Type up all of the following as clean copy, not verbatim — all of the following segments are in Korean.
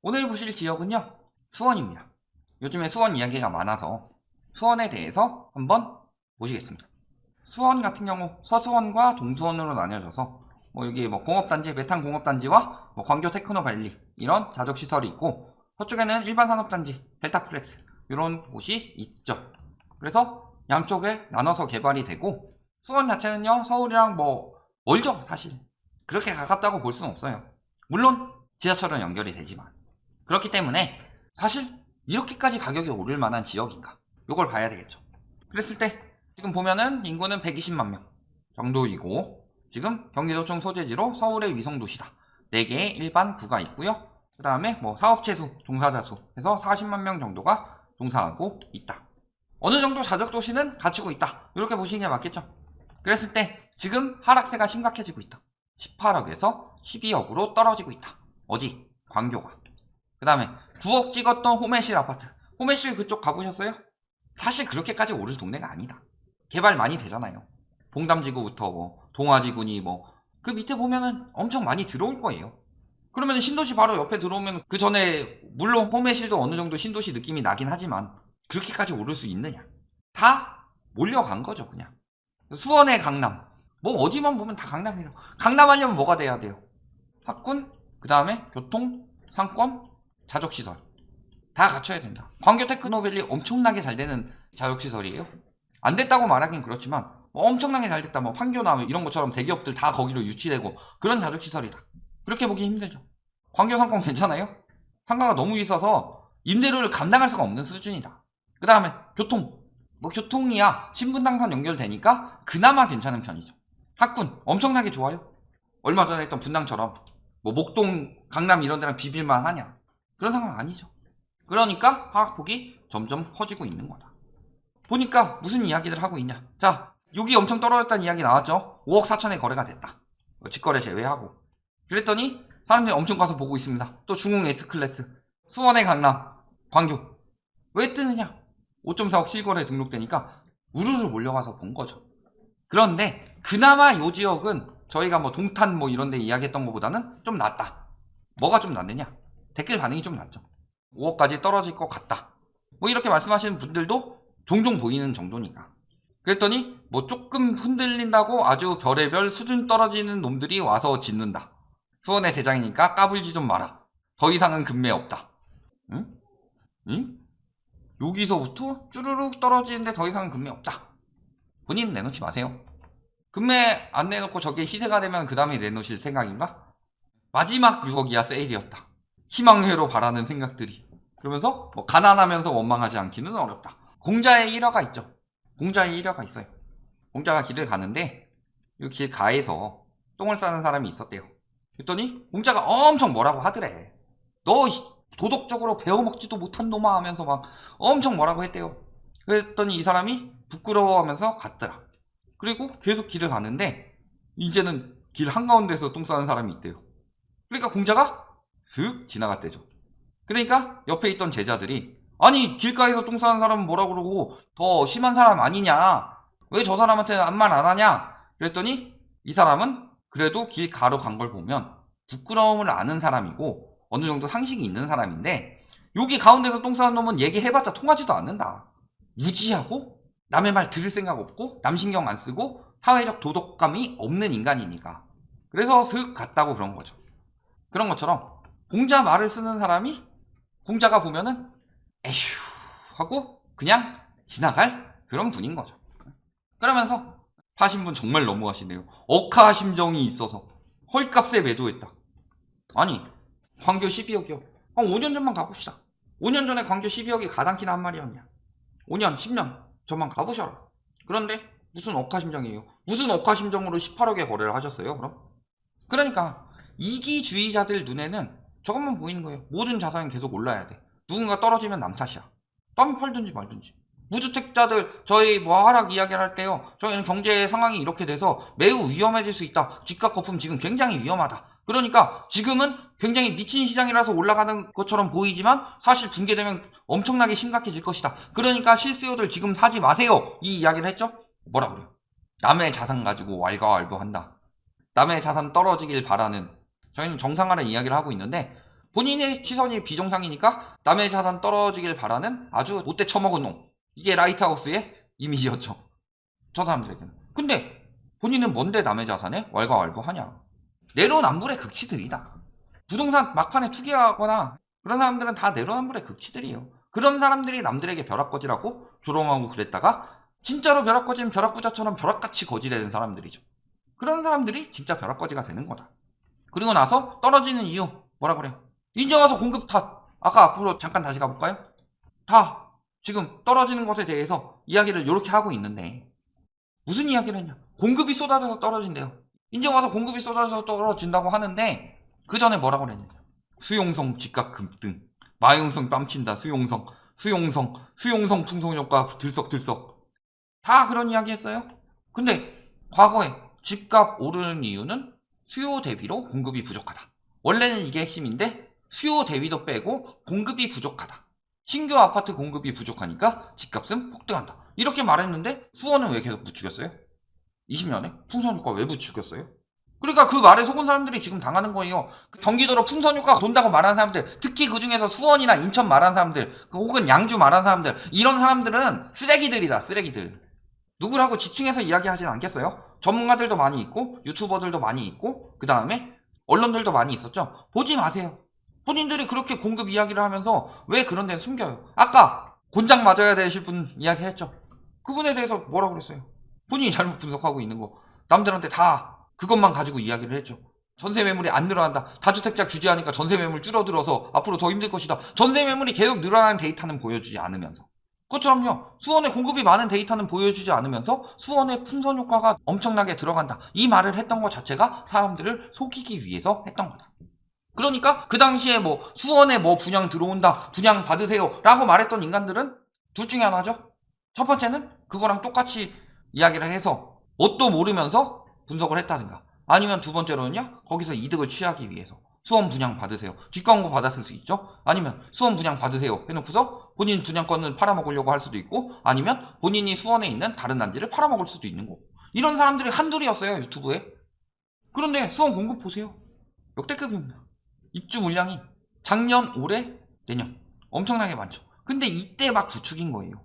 오늘 보실 지역은요, 수원입니다. 요즘에 수원 이야기가 많아서 수원에 대해서 한번 보시겠습니다. 수원 같은 경우 서수원과 동수원으로 나뉘어져서 여기 공업단지, 메탄공업단지와 광교 테크노밸리 이런 자족시설이 있고, 서쪽에는 일반 산업단지, 델타플렉스 이런 곳이 있죠. 그래서 양쪽에 나눠서 개발이 되고, 수원 자체는요 서울이랑 멀죠. 사실 그렇게 가깝다고 볼 수는 없어요. 물론 지하철은 연결이 되지만. 그렇기 때문에 사실 이렇게까지 가격이 오를 만한 지역인가, 요걸 봐야 되겠죠. 그랬을 때 지금 보면은 인구는 120만 명 정도이고, 지금 경기도청 소재지로 서울의 위성도시다. 4개의 일반 구가 있고요. 그 다음에 사업체 수, 종사자 수 해서 40만 명 정도가 종사하고 있다. 어느 정도 자적도시는 갖추고 있다, 이렇게 보시는 게 맞겠죠. 그랬을 때 지금 하락세가 심각해지고 있다. 18억에서 12억으로 떨어지고 있다. 어디? 광교가. 그 다음에 9억 찍었던 호매실 아파트, 호매실 그쪽 가보셨어요? 사실 그렇게까지 오를 동네가 아니다. 개발 많이 되잖아요. 봉담지구부터 동아지구니 그 밑에 보면은 엄청 많이 들어올 거예요. 그러면 신도시 바로 옆에 들어오면, 그 전에 물론 호매실도 어느 정도 신도시 느낌이 나긴 하지만 그렇게까지 오를 수 있느냐. 다 몰려간 거죠. 그냥 수원의 강남, 어디만 보면 다 강남이에요. 강남 하려면 뭐가 돼야 돼요? 학군, 그 다음에 교통, 상권, 자족시설 다 갖춰야 된다. 광교 테크노밸리 엄청나게 잘 되는 자족시설이에요. 안 됐다고 말하긴 그렇지만 엄청나게 잘 됐다, 판교나 이런 것처럼 대기업들 다 거기로 유치되고 그런 자족시설이다, 그렇게 보기 힘들죠. 광교 상권 괜찮아요? 상가가 너무 비싸서 임대료를 감당할 수가 없는 수준이다. 그 다음에 교통, 교통이야 신분당선 연결되니까 그나마 괜찮은 편이죠. 학군 엄청나게 좋아요. 얼마 전에 했던 분당처럼 목동, 강남 이런 데랑 비빌만 하냐, 그런 상황 아니죠. 그러니까 하락폭이 점점 커지고 있는 거다. 보니까 무슨 이야기들 하고 있냐. 자, 6이 엄청 떨어졌다는 이야기 나왔죠. 5억 4천에 거래가 됐다, 직거래 제외하고. 그랬더니 사람들이 엄청 가서 보고 있습니다. 또 중흥 S클래스, 수원의 강남, 광교 왜 뜨느냐. 5.4억 실거래 등록되니까 우르르 몰려가서 본 거죠. 그런데 그나마 이 지역은 저희가 동탄 이런 데 이야기했던 것보다는 좀 낫다. 뭐가 좀 낫느냐? 댓글 반응이 좀 낫죠. 5억까지 떨어질 것 같다, 이렇게 말씀하시는 분들도 종종 보이는 정도니까. 그랬더니 조금 흔들린다고 아주 별의별 수준 떨어지는 놈들이 와서 짓는다. 수원의 대장이니까 까불지 좀 마라. 더 이상은 금매 없다. 응? 응? 여기서부터 쭈르륵 떨어지는데 더 이상은 금매 없다. 본인 내놓지 마세요. 금매 안 내놓고 저게 시세가 되면 그 다음에 내놓으실 생각인가? 마지막 6억이야 세일이었다. 희망회로 바라는 생각들이. 그러면서 가난하면서 원망하지 않기는 어렵다. 공자의 일화가 있죠. 공자의 일화가 있어요. 공자가 길을 가는데 이 길 가에서 똥을 싸는 사람이 있었대요. 그랬더니 공자가 엄청 뭐라고 하더래. 너 도덕적으로 배워먹지도 못한 놈아 하면서 막 엄청 뭐라고 했대요. 그랬더니 이 사람이 부끄러워하면서 갔더라. 그리고 계속 길을 가는데 이제는 길 한가운데서 똥 싸는 사람이 있대요. 그러니까 공자가 슥 지나갔대죠. 그러니까 옆에 있던 제자들이, 아니 길가에서 똥 싸는 사람은 뭐라 그러고 더 심한 사람 아니냐, 왜 저 사람한테는 아무 말 안 하냐. 그랬더니 이 사람은 그래도 길 가로 간 걸 보면 부끄러움을 아는 사람이고 어느 정도 상식이 있는 사람인데, 여기 가운데서 똥 싸는 놈은 얘기해봤자 통하지도 않는다. 무지하고 남의 말 들을 생각 없고 남 신경 안 쓰고 사회적 도덕감이 없는 인간이니까. 그래서 슥 갔다고 그런 거죠. 그런 것처럼 공자 말을 쓰는 사람이 공자가 보면은 에휴 하고 그냥 지나갈 그런 분인 거죠. 그러면서 파신 분 정말 너무하시네요. 억하심정이 있어서 헐값에 매도했다. 아니 광교 12억이요. 5년 전만 가봅시다. 5년 전에 광교 12억이 가당키나 한 말이었냐. 5년 10년 전만 가보셔라. 그런데 무슨 억하심정이에요. 무슨 억하심정으로 18억에 거래를 하셨어요 그럼? 그러니까 이기주의자들 눈에는 저것만 보이는 거예요. 모든 자산은 계속 올라야 돼. 누군가 떨어지면 남 탓이야. 땀 팔든지 말든지. 무주택자들 저희 하락 이야기를 할 때요, 저희는 경제 상황이 이렇게 돼서 매우 위험해질 수 있다. 집값 거품 지금 굉장히 위험하다. 그러니까 지금은 굉장히 미친 시장이라서 올라가는 것처럼 보이지만 사실 붕괴되면 엄청나게 심각해질 것이다. 그러니까 실수요들 지금 사지 마세요, 이 이야기를 했죠. 뭐라 그래요? 남의 자산 가지고 왈가왈부한다. 남의 자산 떨어지길 바라는, 저희는 정상화를 이야기를 하고 있는데 본인의 시선이 비정상이니까 남의 자산 떨어지길 바라는 아주 못돼 처먹은 놈. 이게 라이트하우스의 이미지였죠. 저 사람들에게는. 근데 본인은 뭔데 남의 자산에 왈가왈부하냐. 내로남불의 극치들이다. 부동산 막판에 투기하거나 그런 사람들은 다 내로남불의 극치들이에요. 그런 사람들이 남들에게 벼락거지라고 조롱하고 그랬다가 진짜로 벼락거지는 벼락부자처럼 벼락같이 거지되는 사람들이죠. 그런 사람들이 진짜 벼락거지가 되는 거다. 그리고 나서 떨어지는 이유 뭐라 그래요? 인정와서 공급 탓. 아까 앞으로 잠깐 다시 가볼까요? 다 지금 떨어지는 것에 대해서 이야기를 이렇게 하고 있는데 무슨 이야기를 했냐? 공급이 쏟아져서 떨어진대요. 인정와서 공급이 쏟아져서 떨어진다고 하는데 그 전에 뭐라고 그랬냐? 수용성 집값 급등, 마용성 뺨친다, 수용성 풍성효과 들썩들썩 다 그런 이야기 했어요. 근데 과거에 집값 오르는 이유는 수요 대비로 공급이 부족하다. 원래는 이게 핵심인데 수요 대비도 빼고 공급이 부족하다. 신규 아파트 공급이 부족하니까 집값은 폭등한다. 이렇게 말했는데 수원은 왜 계속 부추겼어요? 20년에 풍선효과 왜 부추겼어요? 그러니까 그 말에 속은 사람들이 지금 당하는 거예요. 경기도로 풍선효과가 돈다고 말하는 사람들, 특히 그 중에서 수원이나 인천 말하는 사람들, 혹은 양주 말하는 사람들, 이런 사람들은 쓰레기들이다, 쓰레기들. 누구라고 지칭해서 이야기하진 않겠어요? 전문가들도 많이 있고, 유튜버들도 많이 있고, 그 다음에 언론들도 많이 있었죠? 보지 마세요. 본인들이 그렇게 공급 이야기를 하면서 왜 그런 데는 숨겨요? 아까 곤장 맞아야 되실 분 이야기했죠? 그분에 대해서 뭐라고 그랬어요? 본인이 잘못 분석하고 있는 거. 남들한테 다 그것만 가지고 이야기를 했죠. 전세 매물이 안 늘어난다. 다주택자 규제하니까 전세 매물 줄어들어서 앞으로 더 힘들 것이다. 전세 매물이 계속 늘어나는 데이터는 보여주지 않으면서. 그것처럼요. 수원에 공급이 많은 데이터는 보여주지 않으면서 수원에 풍선 효과가 엄청나게 들어간다. 이 말을 했던 것 자체가 사람들을 속이기 위해서 했던 거다. 그러니까 그 당시에 뭐 수원에 뭐 분양 들어온다. 분양 받으세요. 라고 말했던 인간들은 둘 중에 하나죠. 첫 번째는 그거랑 똑같이 이야기를 해서 뭣도 모르면서 분석을 했다든가 아니면 두 번째로는요 거기서 이득을 취하기 위해서 수원 분양 받으세요 뒷광고 받았을 수 있죠. 아니면 수원 분양 받으세요 해놓고서 본인 분양권을 팔아먹으려고 할 수도 있고 아니면 본인이 수원에 있는 다른 단지를 팔아먹을 수도 있는 거고 이런 사람들이 한둘이었어요 유튜브에. 그런데 수원 공급 보세요. 역대급입니다. 입주 물량이 작년 올해 내년 엄청나게 많죠. 근데 이때 막 부추긴 거예요.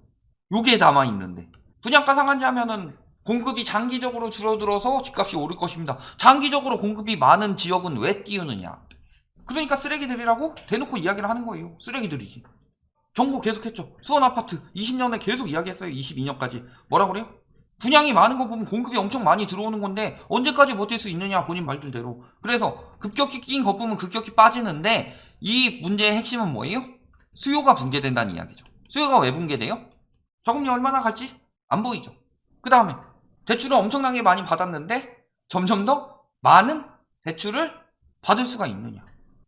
요게 남아있는데 분양가 상한제 하면은 공급이 장기적으로 줄어들어서 집값이 오를 것입니다. 장기적으로 공급이 많은 지역은 왜 띄우느냐. 그러니까 쓰레기들이라고 대놓고 이야기를 하는 거예요. 쓰레기들이지. 경고 계속했죠. 수원 아파트 20년에 계속 이야기했어요. 22년까지. 뭐라 그래요? 분양이 많은 거 보면 공급이 엄청 많이 들어오는 건데 언제까지 버틸 수 있느냐 본인 말들대로. 그래서 급격히 낀 거품은 급격히 빠지는데 이 문제의 핵심은 뭐예요? 수요가 붕괴된다는 이야기죠. 수요가 왜 붕괴돼요? 저금리 얼마나 갈지 안 보이죠. 그 다음에 대출을 엄청나게 많이 받았는데 점점 더 많은 대출을 받을 수가 있느냐,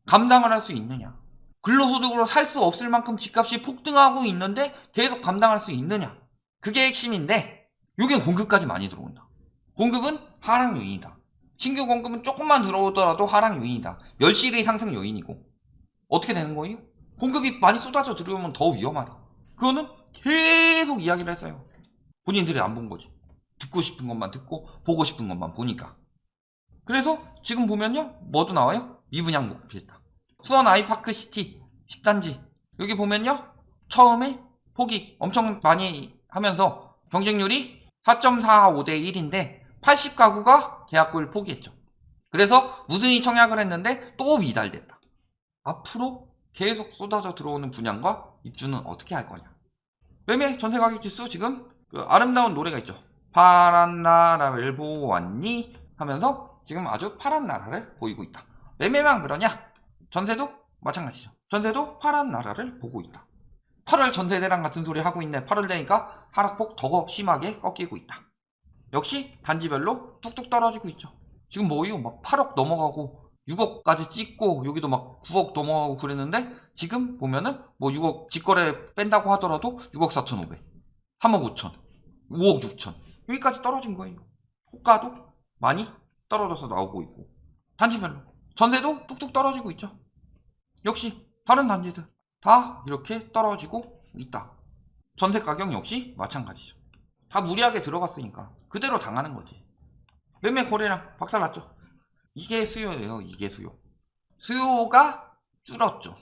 감당을 할 수 있느냐, 근로소득으로 살 수 없을 만큼 집값이 폭등하고 있는데 계속 감당할 수 있느냐. 그게 핵심인데 이게 공급까지 많이 들어온다. 공급은 하락 요인이다. 신규 공급은 조금만 들어오더라도 하락 요인이다. 멸실의 상승 요인이고 어떻게 되는 거예요? 공급이 많이 쏟아져 들어오면 더 위험하다. 그거는 계속 이야기를 했어요. 본인들이 안 본 거지. 듣고 싶은 것만 듣고 보고 싶은 것만 보니까. 그래서 지금 보면요 뭐도 나와요? 미분양 목표했다. 수원 아이파크 시티 10단지 여기 보면요 처음에 포기 엄청 많이 하면서 경쟁률이 4.45대 1인데 80가구가 계약을 포기했죠. 그래서 무순위 청약을 했는데 또 미달됐다. 앞으로 계속 쏟아져 들어오는 분양과 입주는 어떻게 할 거냐. 매매 전세 가격 지수 지금 그 아름다운 노래가 있죠. 파란 나라를 보았니 하면서 지금 아주 파란 나라를 보이고 있다. 매매만 그러냐? 전세도 마찬가지죠. 전세도 파란 나라를 보고 있다. 8월 전세대랑 같은 소리 하고 있네. 8월 되니까 하락폭 더 심하게 꺾이고 있다. 역시 단지별로 뚝뚝 떨어지고 있죠. 지금 뭐예요? 막 8억 넘어가고 6억까지 찍고 여기도 막 9억 넘어가고 그랬는데 지금 보면은 뭐 6억 직거래 뺀다고 하더라도 6억 4,500, 3억 5천, 5억 6천 여기까지 떨어진 거예요. 호가도 많이 떨어져서 나오고 있고 단지별로 전세도 뚝뚝 떨어지고 있죠. 역시 다른 단지들 다 이렇게 떨어지고 있다. 전세 가격 역시 마찬가지죠. 다 무리하게 들어갔으니까 그대로 당하는 거지. 매매 거래량 박살났죠. 이게 수요예요. 이게 수요. 수요가 줄었죠.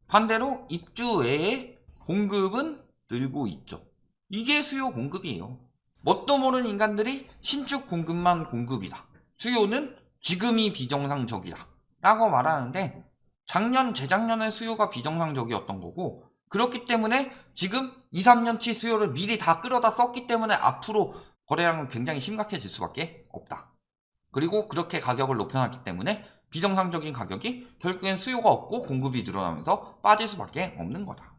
반대로 입주 외에 공급은 늘고 있죠. 이게 수요 공급이에요. 뭣도 모르는 인간들이 신축 공급만 공급이다. 수요는 지금이 비정상적이다. 라고 말하는데 작년, 재작년에 수요가 비정상적이었던 거고 그렇기 때문에 지금 2, 3년치 수요를 미리 다 끌어다 썼기 때문에 앞으로 거래량은 굉장히 심각해질 수밖에 없다. 그리고 그렇게 가격을 높여놨기 때문에 비정상적인 가격이 결국엔 수요가 없고 공급이 늘어나면서 빠질 수밖에 없는 거다.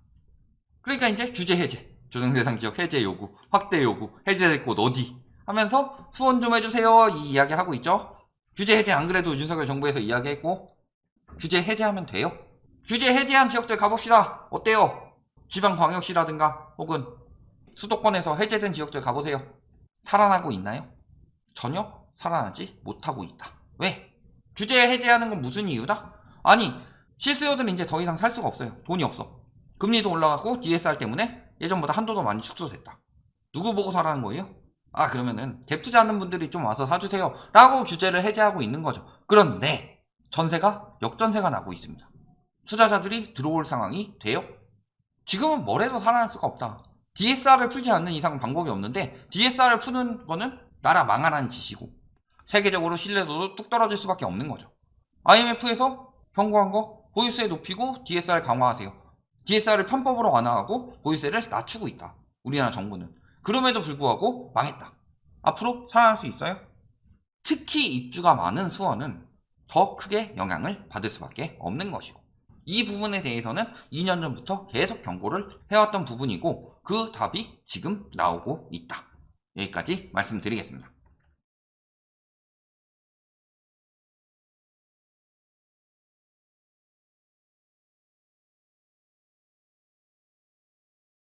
그러니까 이제 규제 해제, 조정대상 지역 해제 요구, 확대 요구, 해제될 곳 어디 하면서 수원 좀 해주세요 이 이야기 하고 있죠. 규제 해제 안 그래도 윤석열 정부에서 이야기했고 규제 해제하면 돼요. 규제 해제한 지역들 가봅시다. 어때요? 지방광역시라든가 혹은 수도권에서 해제된 지역들 가보세요. 살아나고 있나요? 전혀 살아나지 못하고 있다. 왜? 규제 해제하는 건 무슨 이유다? 아니 실수요들은 이제 더 이상 살 수가 없어요. 돈이 없어. 금리도 올라가고 DSR 때문에 예전보다 한도도 많이 축소됐다. 누구 보고 사라는 거예요? 아 그러면은 갭 투자하는 분들이 좀 와서 사주세요 라고 규제를 해제하고 있는 거죠. 그런데 전세가 역전세가 나고 있습니다. 투자자들이 들어올 상황이 돼요? 지금은 뭘 해도 살아날 수가 없다. DSR을 풀지 않는 이상 방법이 없는데 DSR을 푸는 거는 나라 망하라는 짓이고 세계적으로 신뢰도도 뚝 떨어질 수밖에 없는 거죠. IMF에서 경고한 거 보유세 높이고 DSR 강화하세요. DSR을 편법으로 완화하고 보유세를 낮추고 있다. 우리나라 정부는. 그럼에도 불구하고 망했다. 앞으로 살아날 수 있어요? 특히 입주가 많은 수원은 더 크게 영향을 받을 수밖에 없는 것이고 이 부분에 대해서는 2년 전부터 계속 경고를 해왔던 부분이고 그 답이 지금 나오고 있다. 여기까지 말씀드리겠습니다.